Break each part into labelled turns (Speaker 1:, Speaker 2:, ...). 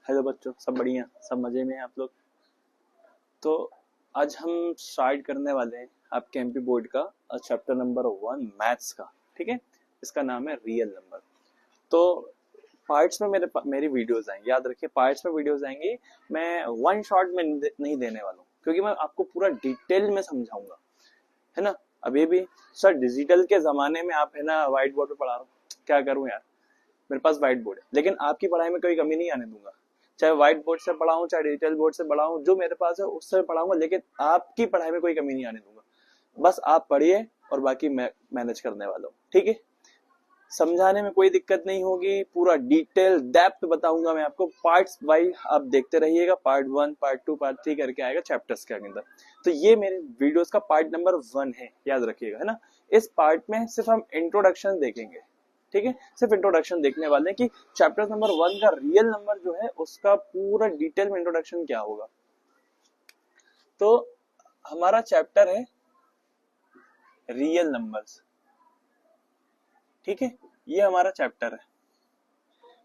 Speaker 1: Hello बच्चों, सब बढ़िया, सब मजे में हैं आप लोग। तो आज हम स्टार्ट करने वाले हैं आपके एमपी बोर्ड का चैप्टर नंबर 1 मैथ्स का। ठीक है, इसका नाम है रियल नंबर। तो पार्ट्स में मेरी वीडियोस आएंगी, याद रखिए पार्ट्स में वीडियोस आएंगी। मैं वन शॉट में नहीं देने वाला हूँ, क्योंकि मैं आपको पूरा डिटेल में समझाऊंगा, है ना। अभी भी सर डिजिटल के जमाने में आप है ना व्हाइट बोर्ड पे पढ़ा रहा हूँ, क्या करूँ यार। मेरे पास व्हाइट बोर्ड है, लेकिन आपकी पढ़ाई में कोई कमी नहीं आने दूंगा। चाहे व्हाइट बोर्ड से पढ़ाऊं, चाहे डिजिटल बोर्ड से पढ़ाऊं, जो मेरे पास है उससे पढ़ाऊंगा, लेकिन आपकी पढ़ाई में कोई कमी नहीं आने दूंगा। बस आप पढ़िए और बाकी मैं मैनेज करने वाला हूँ, ठीक है। समझाने में कोई दिक्कत नहीं होगी, पूरा डिटेल डेप्थ बताऊंगा मैं आपको। पार्ट्स वाइज आप देखते रहिएगा, पार्ट 1, पार्ट 2, पार्ट 3 करके आएगा चैप्टर्स के अंदर। तो ये मेरे वीडियोस का पार्ट नंबर 1 है, याद रखिएगा, है ना। इस पार्ट में सिर्फ हम इंट्रोडक्शन देखेंगे, ठीक है। सिर्फ इंट्रोडक्शन देखने वाले हैं कि चैप्टर नंबर 1 का रियल नंबर जो है उसका पूरा डिटेल में इंट्रोडक्शन क्या होगा। तो हमारा चैप्टर है रियल नंबर्स, ठीक है, ये हमारा चैप्टर है।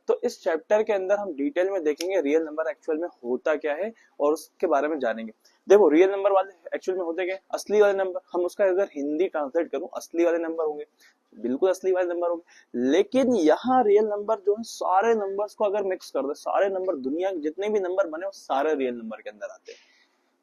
Speaker 1: तो इस चैप्टर के अंदर हम डिटेल में देखेंगे रियल नंबर एक्चुअल में होता क्या है और उसके बारे में जानेंगे। देखो रियल नंबर वाले एक्चुअल में होते क्या, असली वाले नंबर। हम उसका अगर हिंदी ट्रांसलेट करूं, असली वाले नंबर होंगे, बिल्कुल असली वाले नंबर होंगे। लेकिन यहाँ रियल नंबर जो है, सारे नंबर्स को अगर मिक्स कर दे, सारे नंबर, दुनिया के जितने भी नंबर बने वो सारे रियल नंबर के अंदर आते हैं।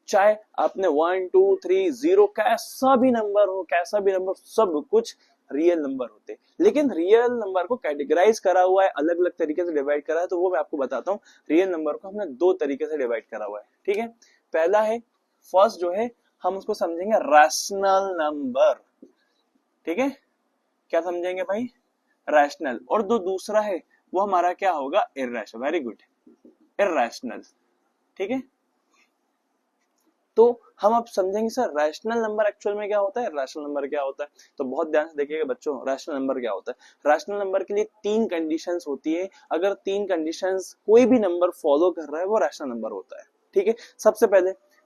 Speaker 1: चाहे आपने 1 2 3 0 कैसा भी नंबर हो, कैसा भी नंबर, सब कुछ रियल नंबर होते हैं। लेकिन रियल नंबर को कैटेगराइज करा हुआ है, अलग अलग तरीके से डिवाइड करा है, तो वो मैं आपको बताता हूँ। रियल नंबर को हमने 2 तरीके से डिवाइड करा हुआ है, ठीक है। पहला है, फर्स्ट जो है हम उसको समझेंगे रैशनल नंबर, ठीक है। क्या समझेंगे भाई, रैशनल। और जो दूसरा है वो हमारा क्या होगा, इर्रेशनल। वेरी गुड, इर्रेशनल, ठीक है। तो हम अब समझेंगे सर रैशनल नंबर एक्चुअल में क्या होता है, रैशनल नंबर क्या होता है। तो बहुत ध्यान से देखिएगा बच्चों, रैशनल नंबर क्या होता है। रैशनल नंबर के लिए 3 कंडीशंस होती है। अगर 3 कंडीशंस कोई भी नंबर फॉलो कर रहा है वो रैशनल नंबर होता है, ठीक है।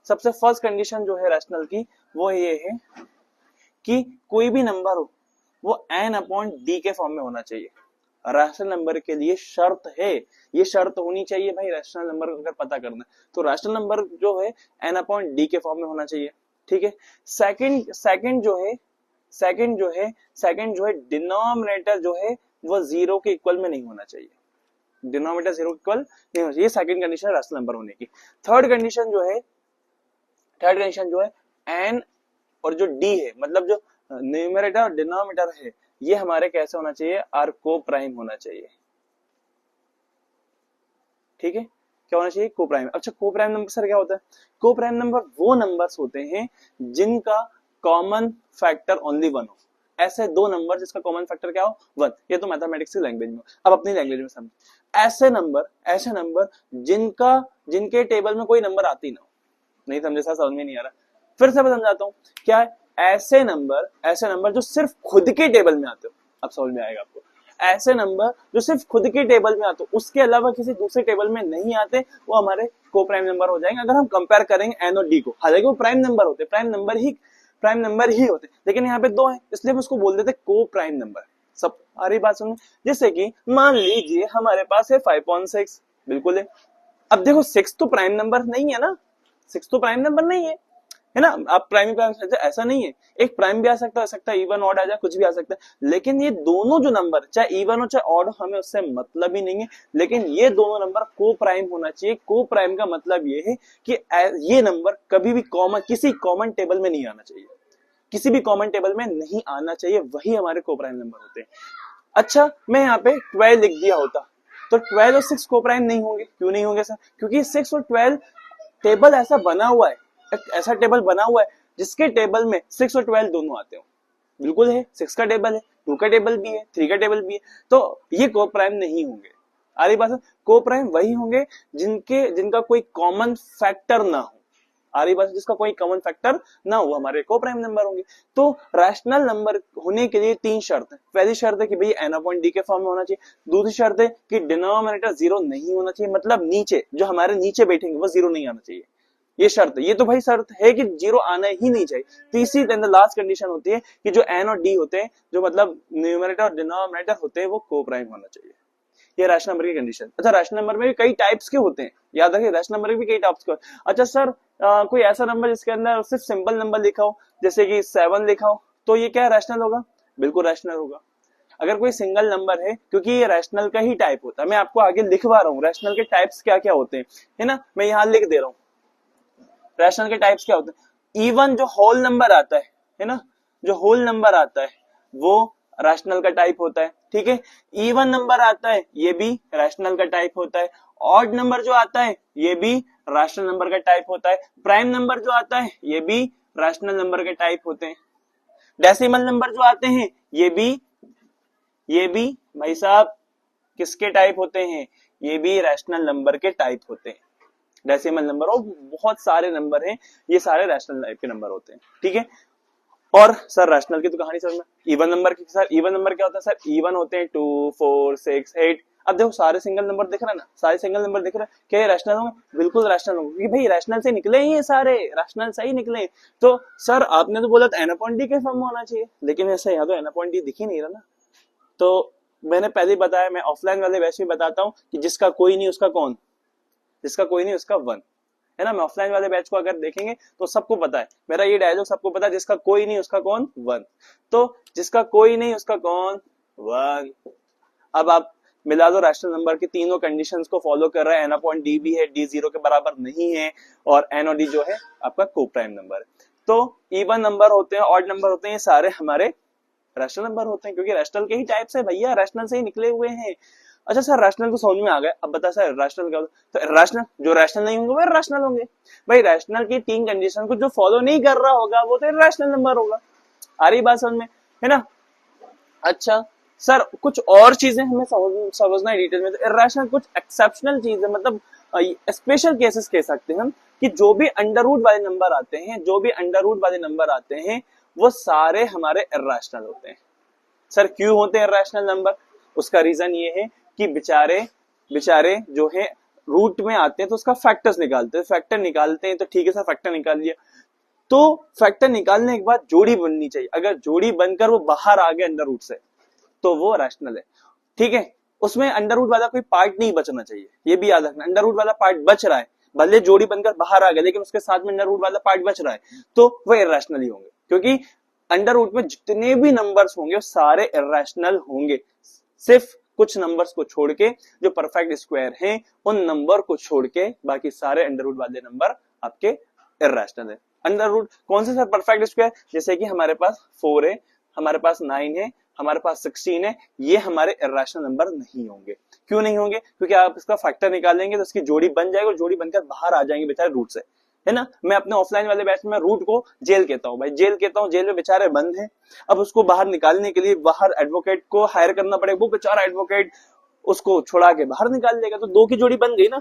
Speaker 1: सबसे फर्स्ट कंडीशन जो है रैशनल की, वो ये है कि कोई भी नंबर हो वो n/d के फॉर्म में होना चाहिए। रैशनल नंबर के लिए शर्त है, ये शर्त होनी चाहिए भाई, रैशनल नंबर अगर पता करना है तो रैशनल नंबर जो है n/d के फॉर्म में होना चाहिए, ठीक है। सेकंड जो है डिनोमिनेटर जो है वो 0 के इक्वल में नहीं होना चाहिए। डिनोमिनेटर 0 के इक्वल नहीं होना चाहिए, सेकंड कंडीशन है रैशनल नंबर होने की। थर्ड कंडीशन जो है n और जो d है, मतलब जो न्यूमरेटर और डिनोमिनेटर है, ये हमारे कैसे होना चाहिए, आर को प्राइम होना चाहिए, ठीक है। क्या होना चाहिए, को प्राइम। अच्छा, को प्राइम नंबर सर क्या होता है, को प्राइम नंबर वो नंबर्स होते हैं जिनका कॉमन फैक्टर ओनली 1 हो। ऐसे 2 नंबर जिसका कॉमन फैक्टर क्या हो, 1। ये तो मैथमेटिक्स की लैंग्वेज में। अब अपनी लैंग्वेज में समझ, ऐसे नंबर जिनके टेबल में कोई नंबर आती ना हो। नहीं समझे सर, समझ में नहीं आ रहा, फिर से मैं समझाता हूँ। क्या है, ऐसे नंबर जो सिर्फ खुद के टेबल में आते हो, अब समझ में आएगा आपको। ऐसे नंबर जो सिर्फ खुद के टेबल में आते हो, उसके अलावा किसी दूसरे टेबल में नहीं आते, वो हमारे को प्राइम नंबर हो जाएंगे। अगर हम कंपेयर करेंगे एन और डी को, हालांकि वो प्राइम नंबर ही होते, लेकिन यहाँ पे 2 है, इसलिए हम उसको बोल देते को प्राइम नंबर। सब सारी बात सुनो। जैसे कि मान लीजिए हमारे पास है 5.6, बिल्कुल है। अब देखो 6 तो प्राइम नंबर नहीं है ना, 6 तो प्राइम नंबर नहीं है ना। आप प्राइम ऐसा नहीं है, एक प्राइम भी आ सकता है, इवन ऑड आ जाए, कुछ भी आ सकता है। लेकिन ये दोनों जो नंबर, चाहे इवन हो चाहे ऑड, हमें उससे मतलब ही नहीं है। लेकिन ये दोनों नंबर को प्राइम होना चाहिए। को प्राइम का मतलब ये है कि ये नंबर कभी भी किसी कॉमन टेबल में नहीं आना चाहिए, किसी भी कॉमन टेबल में नहीं आना चाहिए, वही हमारे को प्राइम नंबर होते हैं। अच्छा, मैं यहाँ पे 12 लिख दिया होता तो 12 और 6 को प्राइम नहीं होंगे। क्यों नहीं होंगे सर, क्योंकि 6 और 12 टेबल ऐसा बना हुआ है, ऐसा टेबल बना हुआ है जिसके टेबल में 6 और 12 दोनों आते हो। बिल्कुल है, 6 का टेबल है, 2 का टेबल भी है, 3 का टेबल भी है, तो ये को प्राइम नहीं होंगे। आ रही बात, को प्राइम वही होंगे जिनका कोई कॉमन फैक्टर ना हो। आ रही बात, जिसका कोई कॉमन फैक्टर ना हो, हमारे को प्राइम नंबर होंगे। तो रैशनल नंबर होने के लिए 3 शर्त है। पहली शर्त है कि भाई n/d के फॉर्म में होना चाहिए। दूसरी शर्त है कि डिनोमिनेटर 0 नहीं होना चाहिए, मतलब नीचे जो हमारे नीचे बैठेंगे वो 0 नहीं आना चाहिए, ये शर्त है। ये तो भाई शर्त है कि 0 आना ही नहीं चाहिए। तीसरी एंड लास्ट कंडीशन होती है कि जो n और d होते हैं, जो मतलब न्यूमरेटर और डिनोमिनेटर होते हैं, वो को प्राइम होना चाहिए। ये रैशनल नंबर की कंडीशन। अच्छा, रैशनल नंबर में भी कई टाइप्स के होते हैं, याद रखिए रैशनल नंबर भी कई टाइप्स के होते हैं। अच्छा सर, कोई ऐसा नंबर जिसके अंदर सिर्फ सिंपल नंबर लिखा हो, जैसे कि 7 लिखा हो, तो ये क्या रैशनल होगा? बिल्कुल रैशनल होगा। अगर कोई सिंगल नंबर है, क्योंकि ये रैशनल का ही टाइप होता है, मैं आपको आगे लिखवा रहा हूँ रैशनल के टाइप्स क्या क्या होते हैं, है ना, मैं यहाँ लिख दे रहा हूँ रैशनल के टाइप्स क्या होते हैं। इवन जो होल नंबर आता है ना, जो होल नंबर आता है वो रैशनल का टाइप होता है, ठीक है। इवन नंबर आता है, ये भी रैशनल का टाइप होता है। ऑड नंबर जो आता है, ये भी रैशनल नंबर का टाइप होता है। प्राइम नंबर जो आता है, ये भी रैशनल नंबर के टाइप होते हैं। डेसिमल नंबर जो आते हैं, ये भी भाई साहब किसके टाइप होते हैं? ये भी रैशनल नंबर के टाइप होते हैं। डेसिमल नंबर और बहुत सारे नंबर हैं, ये सारे रैशनल टाइप के नंबर होते हैं, ठीक है। और सर रैशनल की तो कहानी समझ में। इवन नंबर की, सर इवन नंबर क्या होता है? सर इवन होते हैं 2 4 6 8। अब देखो सारे सिंगल नंबर दिख रहा है ना, सारे सिंगल नंबर दिख रहे हैं, क्या ये रैशनल होंगे? बिल्कुल रैशनल होंगे, क्योंकि भाई रैशनल से निकले ही ये सारे, रैशनल से ही निकले। तो सर आपने तो बोला था n/d के फॉर्म में होना चाहिए, लेकिन ऐसे यहाँ तो n/d दिख ही नहीं रहा ना। तो मैंने पहले ही बताया, मैं ऑफलाइन वाले वैसे ही बताता हूँ कि जिसका कोई नहीं उसका कौन, जिसका कोई नहीं उसका वन, है ना। मैं ऑफलाइन वाले बैच को अगर देखेंगे तो सबको पता है, मेरा ये डायलॉग सबको पता है, जिसका कोई नहीं उसका कौन? वन। तो जिसका कोई नहीं उसका कौन? वन। अब आप मिला दो रैशनल नंबर की तीनों कंडीशंस को फॉलो कर रहा है, n/d भी है, d 0 के बराबर नहीं है, और n और d जो है आपका को प्राइम नंबर है। तो इवन नंबर होते हैं, ऑड नंबर होते हैं, ये सारे हमारे रैशनल नंबर होते हैं, क्योंकि रैशनल के ही टाइप्स है भैया, रैशनल से ही निकले हुए हैं। अच्छा सर रैशनल को समझ में आ गया, अब बता सर रैशनल क्या होता है? तो रैशनल जो रैशनल नहीं होंगे वो रैशनल होंगे। भाई रैशनल की 3 कंडीशन को जो फॉलो नहीं कर रहा होगा वो तो रैशनल नंबर होगा। आ रही बात समझ में, है ना। अच्छा सर कुछ और चीजें हमें समझना है डिटेल में। तो इरैशनल कुछ एक्सेप्शनल चीज है, मतलब स्पेशल केसेस कह सकते हैं हम, कि जो भी अंडर रूट वाले नंबर आते हैं, जो भी अंडर रूट वाले नंबर आते हैं वो सारे हमारे इरैशनल होते हैं। सर क्यों होते हैं इरैशनल नंबर? उसका रीजन ये है कि बेचारे जो है रूट में आते हैं तो उसका फैक्टर्स निकालते हैं, फैक्टर निकालते हैं तो ठीक है सर फैक्टर निकाल लिया, तो फैक्टर निकालने के बाद जोड़ी बननी चाहिए। अगर जोड़ी बनकर वो बाहर आ गए अंडर रूट से तो वो रैशनल है, ठीक है। उसमें अंडर रूट वाला कोई पार्ट नहीं बचना चाहिए, ये भी याद रखना। अंडर रूट वाला पार्ट बच रहा है, भले जोड़ी बनकर बाहर आ गया, लेकिन उसके साथ में अंडर रूट वाला पार्ट बच रहा है, तो वो इरैशनल ही होंगे, क्योंकि अंडर रूट में जितने भी नंबर्स होंगे वो सारे इरैशनल होंगे। सिर्फ कुछ नंबर्स को छोड़ के, जो परफेक्ट स्क्वायर हैं उन नंबर को छोड़ के बाकी सारे अंडर रूट वाले नंबर आपके इरैशनल है। अंडर रूट कौन से सर परफेक्ट स्क्वायर? जैसे कि हमारे पास 4 है, हमारे पास 9 है, हमारे पास 16 है, ये हमारे इरैशनल नंबर नहीं होंगे। क्यों नहीं होंगे? क्योंकि आप इसका फैक्टर निकालेंगे तो इसकी जोड़ी बन जाएगी और जोड़ी बनकर बाहर आ जाएंगे बेचारे रूट से, है ना। मैं अपने ऑफलाइन वाले बैच में रूट को जेल कहता हूँ भाई, जेल कहता हूँ, जेल में बेचारे बंद हैं। अब उसको बाहर निकालने के लिए बाहर एडवोकेट को हायर करना पड़ेगा, वो बेचारा एडवोकेट उसको छुड़ा के बाहर निकाल देगा, तो 2 की जोड़ी बन गई ना।